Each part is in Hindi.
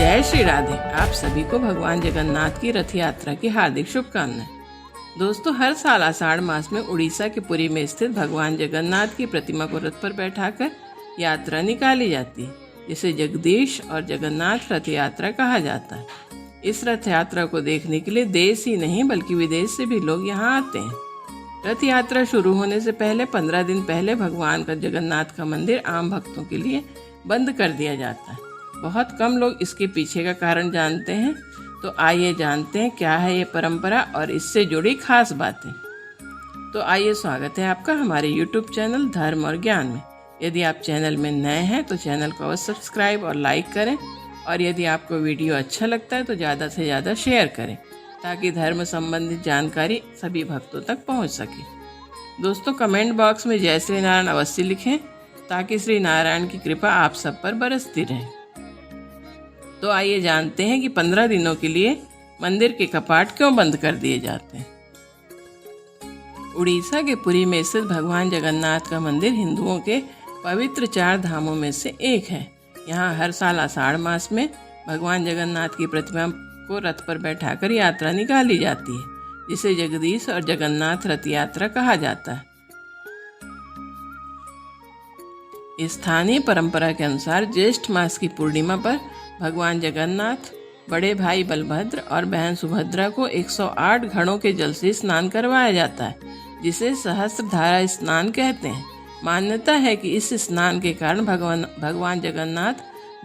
जय श्री राधे। आप सभी को भगवान जगन्नाथ की रथ यात्रा की हार्दिक शुभकामनाएं। दोस्तों, हर साल आषाढ़ मास में उड़ीसा के पुरी में स्थित भगवान जगन्नाथ की प्रतिमा को रथ पर बैठाकर यात्रा निकाली जाती है, जिसे जगदीश और जगन्नाथ रथ यात्रा कहा जाता है। इस रथ यात्रा को देखने के लिए देश ही नहीं बल्कि विदेश से भी लोग यहाँ आते हैं। रथ यात्रा शुरू होने से पहले 15 दिन पहले भगवान का जगन्नाथ का मंदिर आम भक्तों के लिए बंद कर दिया जाता है। बहुत कम लोग इसके पीछे का कारण जानते हैं, तो आइए जानते हैं क्या है ये परंपरा और इससे जुड़ी खास बातें। तो आइए, स्वागत है आपका हमारे YouTube चैनल धर्म और ज्ञान में। यदि आप चैनल में नए हैं तो चैनल को अवश्य सब्सक्राइब और लाइक करें, और यदि आपको वीडियो अच्छा लगता है तो ज़्यादा से ज़्यादा शेयर करें, ताकि धर्म संबंधित जानकारी सभी भक्तों तक पहुंच सके। दोस्तों, कमेंट बॉक्स में जय श्री नारायण अवश्य लिखें, ताकि श्री नारायण की कृपा आप सब पर बरसती रहे। तो आइए जानते हैं कि 15 दिनों के लिए मंदिर के कपाट क्यों बंद कर दिए जाते हैं। उड़ीसा के पुरी में स्थित भगवान जगन्नाथ का मंदिर हिंदुओं के पवित्र 4 धामों में से एक है। यहाँ हर साल आषाढ़ मास में भगवान जगन्नाथ की प्रतिमा को रथ पर बैठाकर यात्रा निकाली जाती है, जिसे जगदीश और जगन्नाथ रथ यात्रा कहा जाता है। स्थानीय परंपरा के अनुसार ज्येष्ठ मास की पूर्णिमा पर भगवान जगन्नाथ, बड़े भाई बलभद्र और बहन सुभद्रा को 108 घड़ों के जल से स्नान करवाया जाता है, जिसे सहस्त्रधारा स्नान कहते हैं। मान्यता है कि इस स्नान के कारण भगवान जगन्नाथ,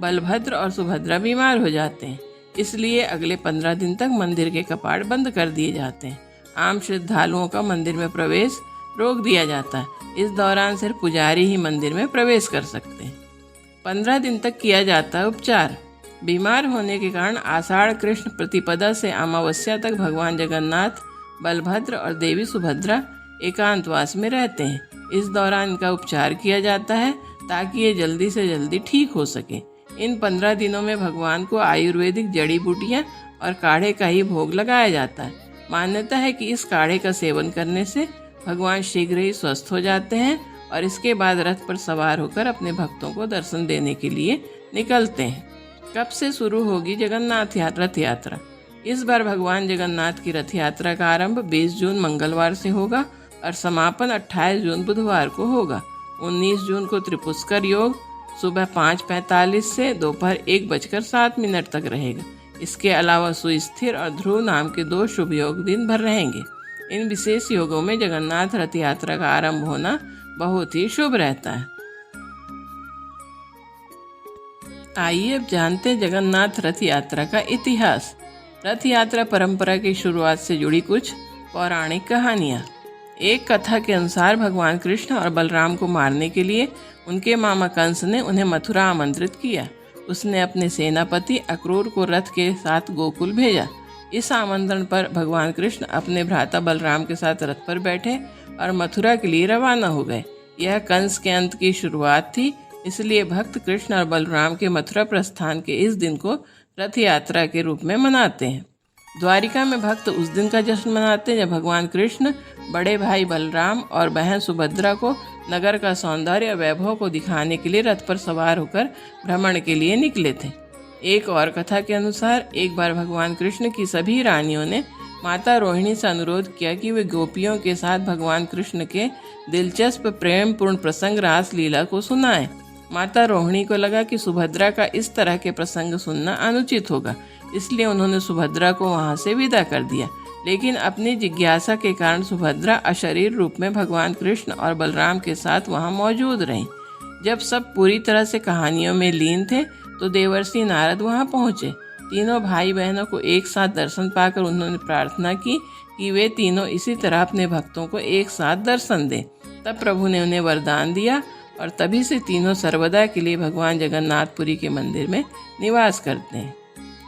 बलभद्र और सुभद्रा बीमार हो जाते हैं, इसलिए अगले 15 दिन तक मंदिर के कपाट बंद कर दिए जाते हैं। आम श्रद्धालुओं का मंदिर में प्रवेश रोक दिया जाता है। इस दौरान सिर्फ पुजारी ही मंदिर में प्रवेश कर सकते हैं। 15 दिन तक किया जाता है उपचार। बीमार होने के कारण आषाढ़ कृष्ण प्रतिपदा से अमावस्या तक भगवान जगन्नाथ, बलभद्र और देवी सुभद्रा एकांतवास में रहते हैं। इस दौरान इनका उपचार किया जाता है ताकि ये जल्दी से जल्दी ठीक हो सके। इन 15 दिनों में भगवान को आयुर्वेदिक जड़ी बूटियाँ और काढ़े का ही भोग लगाया जाता है। मान्यता है कि इस काढ़े का सेवन करने से भगवान शीघ्र ही स्वस्थ हो जाते हैं और इसके बाद रथ पर सवार होकर अपने भक्तों को दर्शन देने के लिए निकलते हैं। कब से शुरू होगी जगन्नाथ रथ यात्रा? इस बार भगवान जगन्नाथ की रथ यात्रा का आरंभ 20 जून मंगलवार से होगा और समापन 28 जून बुधवार को होगा। 19 जून को त्रिपुष्कर योग सुबह 5:45 से दोपहर 1:07 तक रहेगा। इसके अलावा सुस्थिर और ध्रुव नाम के 2 शुभ योग दिन भर रहेंगे। इन विशेष योगों में जगन्नाथ रथ यात्रा का आरंभ होना बहुत ही शुभ रहता है। आइए अब जानते हैं जगन्नाथ रथ यात्रा का इतिहास। रथ यात्रा परंपरा की शुरुआत से जुड़ी कुछ पौराणिक कहानियाँ। एक कथा के अनुसार भगवान कृष्ण और बलराम को मारने के लिए उनके मामा कंस ने उन्हें मथुरा आमंत्रित किया। उसने अपने सेनापति अक्रूर को रथ के साथ गोकुल भेजा। इस आमंत्रण पर भगवान कृष्ण अपने भ्राता बलराम के साथ रथ पर बैठे और मथुरा के लिए रवाना हो गए। यह कंस के अंत की शुरुआत थी, इसलिए भक्त कृष्ण और बलराम के मथुरा प्रस्थान के इस दिन को रथ यात्रा के रूप में मनाते हैं। द्वारिका में भक्त उस दिन का जश्न मनाते हैं जब भगवान कृष्ण बड़े भाई बलराम और बहन सुभद्रा को नगर का सौंदर्य और वैभव को दिखाने के लिए रथ पर सवार होकर भ्रमण के लिए निकले थे। एक और कथा के अनुसार एक बार भगवान कृष्ण की सभी रानियों ने माता रोहिणी से अनुरोध किया कि वे गोपियों के साथ भगवान कृष्ण के दिलचस्प प्रेम पूर्ण प्रसंग रास लीला को सुनाएं। माता रोहिणी को लगा कि सुभद्रा का इस तरह के प्रसंग सुनना अनुचित होगा, इसलिए उन्होंने सुभद्रा को वहां से विदा कर दिया। लेकिन अपनी जिज्ञासा के कारण सुभद्रा अशरीर रूप में भगवान कृष्ण और बलराम के साथ वहां मौजूद रहीं। जब सब पूरी तरह से कहानियों में लीन थे तो देवर्षि नारद वहां पहुंचे। तीनों भाई बहनों को एक साथ दर्शन पाकर उन्होंने प्रार्थना की कि वे तीनों इसी तरह अपने भक्तों को एक साथ दर्शन दें। तब प्रभु ने उन्हें वरदान दिया और तभी से तीनों सर्वदा के लिए भगवान जगन्नाथपुरी के मंदिर में निवास करते हैं।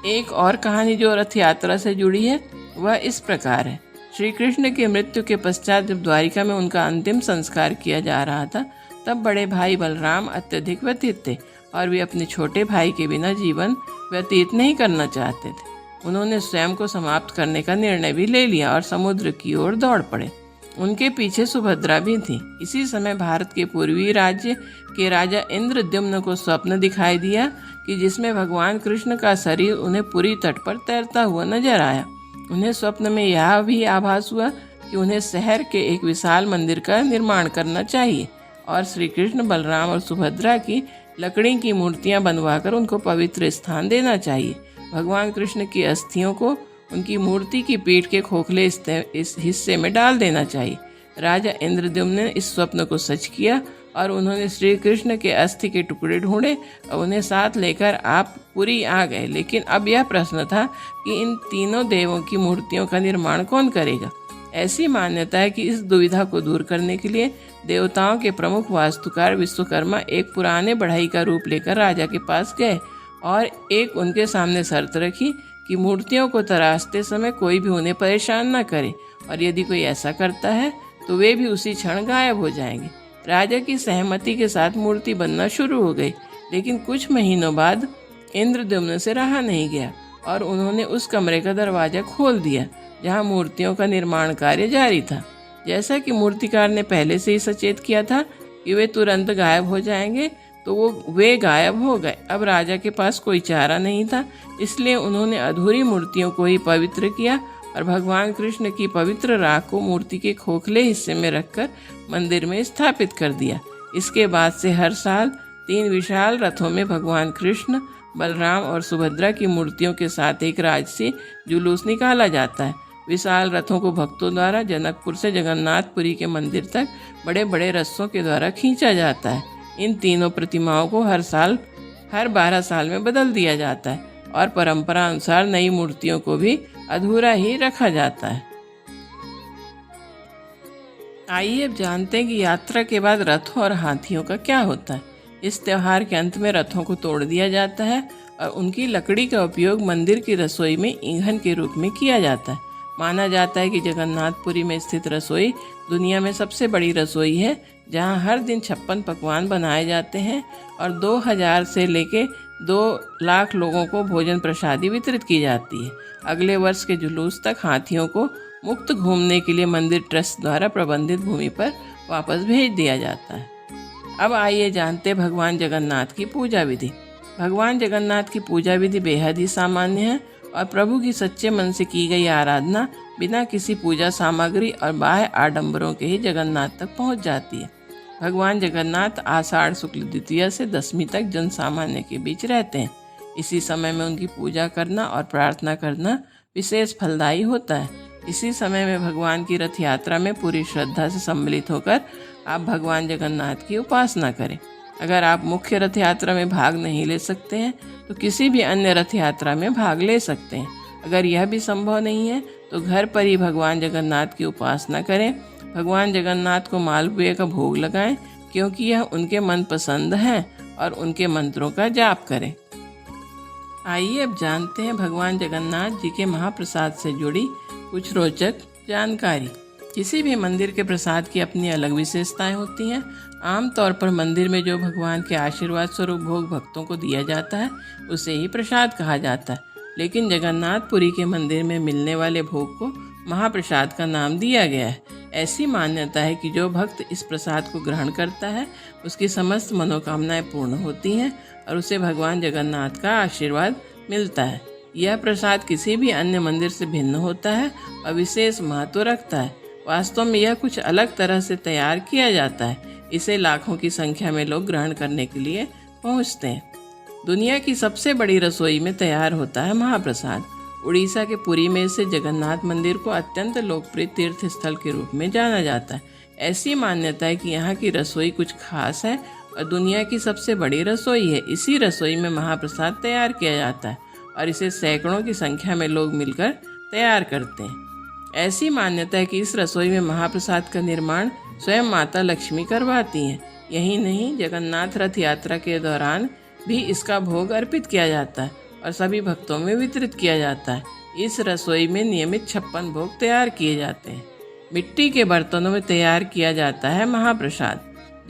एक और कहानी जो रथ यात्रा से जुड़ी है वह इस प्रकार है। श्री कृष्ण की मृत्यु के पश्चात जब द्वारिका में उनका अंतिम संस्कार किया जा रहा था, तब बड़े भाई बलराम अत्यधिक व्यथित थे और वे अपने छोटे भाई के बिना जीवन व्यतीत नहीं करना चाहते थे। उन्होंने स्वयं को समाप्त करने का निर्णय भी ले लिया और समुद्र की ओर दौड़ पड़े। उनके पीछे सुभद्रा भी थी। इसी समय भारत के पूर्वी राज्य के राजा इंद्रद्युम्न को स्वप्न दिखाई दिया कि जिसमें भगवान कृष्ण का शरीर उन्हें पुरी तट पर तैरता हुआ नजर आया। उन्हें स्वप्न में यह भी आभास हुआ कि उन्हें शहर के एक विशाल मंदिर का निर्माण करना चाहिए और श्री कृष्ण, बलराम और सुभद्रा की लकड़ी की मूर्तियां बनवाकर उनको पवित्र स्थान देना चाहिए। भगवान कृष्ण की अस्थियों को उनकी मूर्ति की पीठ के खोखले इस हिस्से में डाल देना चाहिए। राजा इंद्रद्युम्न ने इस स्वप्न को सच किया और उन्होंने श्री कृष्ण के अस्थि के टुकड़े ढूंढे और उन्हें साथ लेकर आप पुरी आ गए। लेकिन अब यह प्रश्न था कि इन तीनों देवों की मूर्तियों का निर्माण कौन करेगा। ऐसी मान्यता है कि इस दुविधा को दूर करने के लिए देवताओं के प्रमुख वास्तुकार विश्वकर्मा एक पुराने बढ़ई का रूप लेकर राजा के पास गए और एक उनके सामने शर्त रखी कि मूर्तियों को तराशते समय कोई भी उन्हें परेशान न करे और यदि कोई ऐसा करता है तो वे भी उसी क्षण गायब हो जाएंगे। राजा की सहमति के साथ मूर्ति बनना शुरू हो गई, लेकिन कुछ महीनों बाद इंद्रद्युम्न से रहा नहीं गया और उन्होंने उस कमरे का दरवाजा खोल दिया जहां मूर्तियों का निर्माण कार्य जारी था। जैसा कि मूर्तिकार ने पहले से ही सचेत किया था कि वे तुरंत गायब हो जाएंगे, तो वे गायब हो गए। अब राजा के पास कोई चारा नहीं था, इसलिए उन्होंने अधूरी मूर्तियों को ही पवित्र किया और भगवान कृष्ण की पवित्र राख को मूर्ति के खोखले हिस्से में रखकर मंदिर में स्थापित कर दिया। इसके बाद से हर साल 3 विशाल रथों में भगवान कृष्ण, बलराम और सुभद्रा की मूर्तियों के साथ एक राजसी जुलूस निकाला जाता है। विशाल रथों को भक्तों द्वारा जनकपुर से जगन्नाथपुरी के मंदिर तक बड़े बड़े रस्सों के द्वारा खींचा जाता है। इन तीनों प्रतिमाओं को हर 12 साल में बदल दिया जाता है और परंपरा अनुसार नई मूर्तियों को भी अधूरा ही रखा जाता है। आइए अब जानते हैं कि यात्रा के बाद रथों और हाथियों का क्या होता है। इस त्योहार के अंत में रथों को तोड़ दिया जाता है और उनकी लकड़ी का उपयोग मंदिर की रसोई में ईंधन के रूप में किया जाता है। माना जाता है कि जगन्नाथपुरी में स्थित रसोई दुनिया में सबसे बड़ी रसोई है, जहां हर दिन 56 पकवान बनाए जाते हैं और 2000 से लेके 2 लाख लोगों को भोजन प्रसादी वितरित की जाती है। अगले वर्ष के जुलूस तक हाथियों को मुक्त घूमने के लिए मंदिर ट्रस्ट द्वारा प्रबंधित भूमि पर वापस भेज दिया जाता है। अब आइए जानते भगवान जगन्नाथ की पूजा विधि। भगवान जगन्नाथ की पूजा विधि बेहद ही सामान्य है और प्रभु की सच्चे मन से की गई आराधना बिना किसी पूजा सामग्री और बाह्य आडंबरों के ही जगन्नाथ तक पहुंच जाती है। भगवान जगन्नाथ आषाढ़ शुक्ल द्वितीया से दशमी तक जन सामान्य के बीच रहते हैं। इसी समय में उनकी पूजा करना और प्रार्थना करना विशेष फलदायी होता है। इसी समय में भगवान की रथ यात्रा में पूरी श्रद्धा से सम्मिलित होकर आप भगवान जगन्नाथ की उपासना करें। अगर आप मुख्य रथ यात्रा में भाग नहीं ले सकते हैं तो किसी भी अन्य रथ यात्रा में भाग ले सकते हैं। अगर यह भी संभव नहीं है तो घर पर ही भगवान जगन्नाथ की उपासना करें। भगवान जगन्नाथ को मालपुए का भोग लगाएं, क्योंकि यह उनके मन पसंद हैं, और उनके मंत्रों का जाप करें। आइए अब जानते हैं भगवान जगन्नाथ जी के महाप्रसाद से जुड़ी कुछ रोचक जानकारी। किसी भी मंदिर के प्रसाद की अपनी अलग विशेषताएं होती हैं। आमतौर पर मंदिर में जो भगवान के आशीर्वाद स्वरूप भोग भक्तों को दिया जाता है उसे ही प्रसाद कहा जाता है, लेकिन जगन्नाथपुरी के मंदिर में मिलने वाले भोग को महाप्रसाद का नाम दिया गया है। ऐसी मान्यता है कि जो भक्त इस प्रसाद को ग्रहण करता है उसकी समस्त मनोकामनाएं पूर्ण होती हैं और उसे भगवान जगन्नाथ का आशीर्वाद मिलता है। यह प्रसाद किसी भी अन्य मंदिर से भिन्न होता है और विशेष महत्व रखता है। वास्तव में यह कुछ अलग तरह से तैयार किया जाता है। इसे लाखों की संख्या में लोग ग्रहण करने के लिए पहुंचते हैं। दुनिया की सबसे बड़ी रसोई में तैयार होता है महाप्रसाद। उड़ीसा के पुरी में से जगन्नाथ मंदिर को अत्यंत लोकप्रिय तीर्थ स्थल के रूप में जाना जाता है। ऐसी मान्यता है कि यहाँ की रसोई कुछ खास है और दुनिया की सबसे बड़ी रसोई है। इसी रसोई में महाप्रसाद तैयार किया जाता है और इसे सैकड़ों की संख्या में लोग मिलकर तैयार करते हैं। ऐसी मान्यता है कि इस रसोई में महाप्रसाद का निर्माण स्वयं माता लक्ष्मी करवाती हैं। यही नहीं, जगन्नाथ रथ यात्रा के दौरान भी इसका भोग अर्पित किया जाता है और सभी भक्तों में वितरित किया जाता है। इस रसोई में नियमित 56 भोग तैयार किए जाते हैं। मिट्टी के बर्तनों में तैयार किया जाता है महाप्रसाद।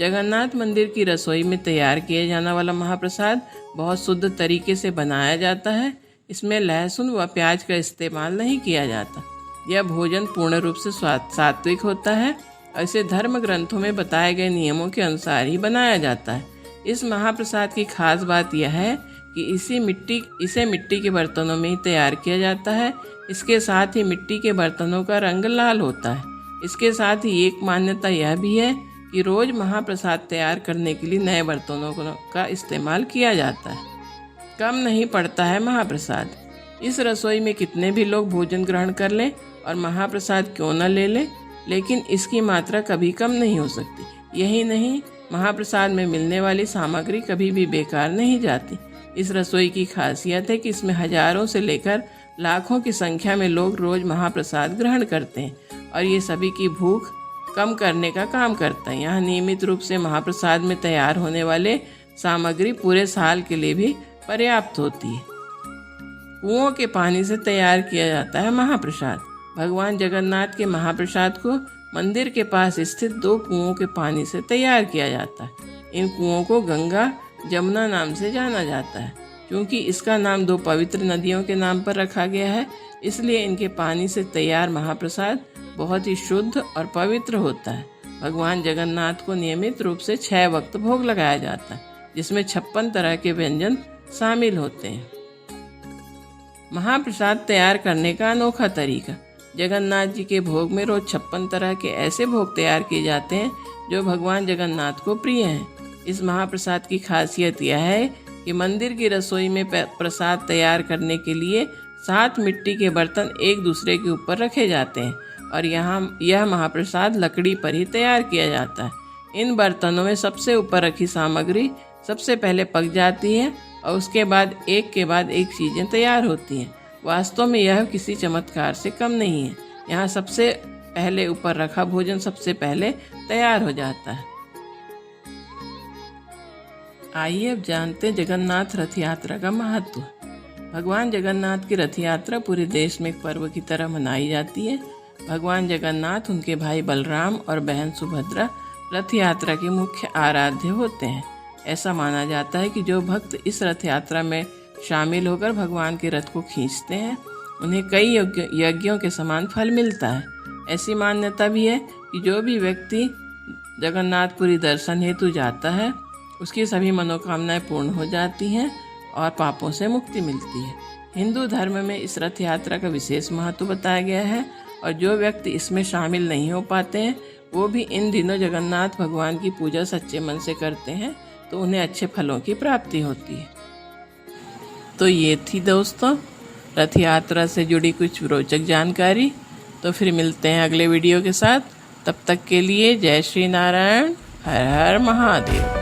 जगन्नाथ मंदिर की रसोई में तैयार किया जाने वाला महाप्रसाद बहुत शुद्ध तरीके से बनाया जाता है। इसमें लहसुन व प्याज का इस्तेमाल नहीं किया जाता। यह भोजन पूर्ण रूप से सात्विक होता है और इसे धर्म ग्रंथों में बताए गए नियमों के अनुसार ही बनाया जाता है। इस महाप्रसाद की खास बात यह है कि इसे मिट्टी के बर्तनों में ही तैयार किया जाता है। इसके साथ ही मिट्टी के बर्तनों का रंग लाल होता है। इसके साथ ही एक मान्यता यह भी है कि रोज महाप्रसाद तैयार करने के लिए नए बर्तनों का इस्तेमाल किया जाता है। कम नहीं पड़ता है महाप्रसाद। इस रसोई में कितने भी लोग भोजन ग्रहण कर लें और महाप्रसाद क्यों न ले लें, लेकिन इसकी मात्रा कभी कम नहीं हो सकती। यही नहीं, महाप्रसाद में मिलने वाली सामग्री कभी भी बेकार नहीं जाती। इस रसोई की खासियत है कि इसमें हजारों से लेकर लाखों की संख्या में लोग रोज महाप्रसाद ग्रहण करते हैं और ये सभी की भूख कम करने का काम करता है। यहाँ नियमित रूप से महाप्रसाद में तैयार होने वाले सामग्री पूरे साल के लिए भी पर्याप्त होती है। कुओं के पानी से तैयार किया जाता है महाप्रसाद। भगवान जगन्नाथ के महाप्रसाद को मंदिर के पास स्थित 2 कुओं के पानी से तैयार किया जाता है। इन कुओं को गंगा जमुना नाम से जाना जाता है। क्योंकि इसका नाम 2 पवित्र नदियों के नाम पर रखा गया है, इसलिए इनके पानी से तैयार महाप्रसाद बहुत ही शुद्ध और पवित्र होता है। भगवान जगन्नाथ को नियमित रूप से 6 वक्त भोग लगाया जाता है, जिसमें 56 तरह के व्यंजन शामिल होते हैं। महाप्रसाद तैयार करने का अनोखा तरीका। जगन्नाथ जी के भोग में रोज 56 तरह के ऐसे भोग तैयार किए जाते हैं जो भगवान जगन्नाथ को प्रिय हैं। इस महाप्रसाद की खासियत यह है कि मंदिर की रसोई में प्रसाद तैयार करने के लिए 7 मिट्टी के बर्तन एक दूसरे के ऊपर रखे जाते हैं और यह महाप्रसाद लकड़ी पर ही तैयार किया जाता है। इन बर्तनों में सबसे ऊपर रखी सामग्री सबसे पहले पक जाती है और उसके बाद एक के बाद एक चीज़ें तैयार होती हैं। वास्तव में यह किसी चमत्कार से कम नहीं है। यहाँ सबसे पहले ऊपर रखा भोजन सबसे पहले तैयार हो जाता है। आइए अब जानते हैं जगन्नाथ रथ यात्रा का महत्व। भगवान जगन्नाथ की रथ यात्रा पूरे देश में एक पर्व की तरह मनाई जाती है। भगवान जगन्नाथ, उनके भाई बलराम और बहन सुभद्रा रथ यात्रा के मुख्य आराध्य होते हैं। ऐसा माना जाता है कि जो भक्त इस रथ यात्रा में शामिल होकर भगवान के रथ को खींचते हैं, उन्हें कई यज्ञों के समान फल मिलता है। ऐसी मान्यता भी है कि जो भी व्यक्ति जगन्नाथपुरी दर्शन हेतु जाता है, उसकी सभी मनोकामनाएं पूर्ण हो जाती हैं और पापों से मुक्ति मिलती है। हिंदू धर्म में इस रथ यात्रा का विशेष महत्व बताया गया है और जो व्यक्ति इसमें शामिल नहीं हो पाते हैं, वो भी इन दिनों जगन्नाथ भगवान की पूजा सच्चे मन से करते हैं तो उन्हें अच्छे फलों की प्राप्ति होती है। तो ये थी दोस्तों रथ यात्रा से जुड़ी कुछ रोचक जानकारी। तो फिर मिलते हैं अगले वीडियो के साथ। तब तक के लिए जय श्री नारायण, हर हर महादेव।